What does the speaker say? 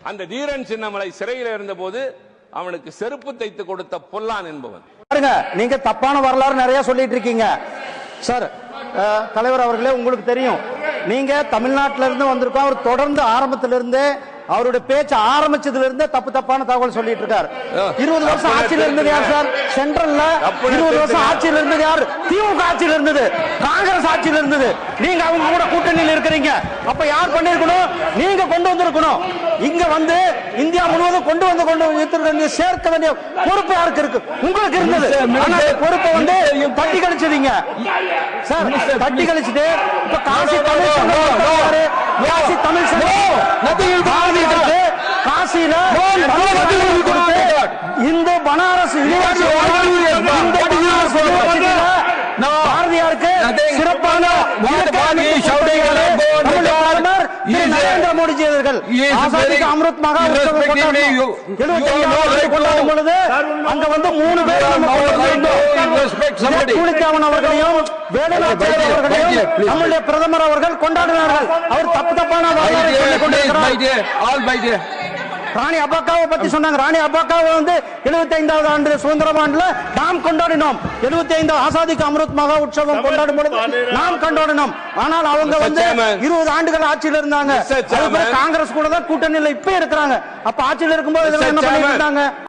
அந்த தீரன் சின்னமலை சிறையில் இருந்தபோது அவனுக்கு செருப்பு தைத்து கொடுத்த பொல்லான் என்பவன். பாருங்க, நீங்க தப்பான வரலாறு நிறைய சொல்லிட்டு இருக்கீங்க சார். தலைவர் அவர்களே, உங்களுக்கு தெரியும், நீங்க தமிழ்நாட்டில இருந்து வந்திருக்கோம். அவர் தொடர்ந்து ஆரம்பத்திலிருந்து அவருடைய பேச்சு ஆரம்பிச்சதுல இருந்து தப்பான தகவல் சொல்லிட்டு இருக்காரு. 20 வருஷம் ஆட்சியில் இருந்தது யார் சார்? சென்ட்ரல்ல 20 வருஷம் ஆட்சியில் இருந்தது யார்? திமுக ஆட்சியில் இருந்தது, காங்கிரஸ் ஆட்சியில் இருந்தது. நீங்க அவங்க கூட கூட்டணியில் இருக்கிறீங்க. அப்ப யார் பண்ணிருக்கணும்? நீங்க கொண்டு வந்திருக்கணும். இங்க வந்து இந்தியா முழுவதும் கொண்டு சேர்க்க வேண்டிய பொறுப்பு யாருக்கு இருக்கு? உங்களுக்கு இருந்தது. ஆனா பொறுப்பை வந்து தட்டி கழிச்சதீங்க சார். தட்டி கழிச்சுட்டு இப்ப காசி தமிழ் காசியில இந்த பனாரஸ் பாரதியாருக்கு சிறப்பான நரேந்திர மோடிஜி அவர்கள் ஆசாதிக்கு அமிர்த் மகா உற்சவம் கொண்டாடும் பொழுது அங்க வந்து 3 பேர் கூலிக்காவன் அவர்களையும் வேலுநாச்சியார் அவர்களையும் நம்முடைய பிரதமர் அவர்கள் கொண்டாடினார்கள். அவர் தப்பான ராணி அப்பாக்காவை பத்தி சொன்னாங்க. ராணி அப்பாக்காவை வந்து 75வது ஆண்டு சுதந்திர ஆண்டுல நாம் கொண்டாடினோம். 75 ஆசாதிக்கு அமிர்த் மகா உற்சவம் கொண்டாடும் பொழுது நாம் கொண்டாடினோம். ஆனால் அவங்க வந்து 20 ஆண்டுகள் ஆட்சியில் இருந்தாங்க. காங்கிரஸ் கூட தான் கூட்டணியில் இப்ப இருக்கிறாங்க. அப்ப ஆட்சியில் இருக்கும்போது என்ன பண்ணிட்டு இருந்தாங்க?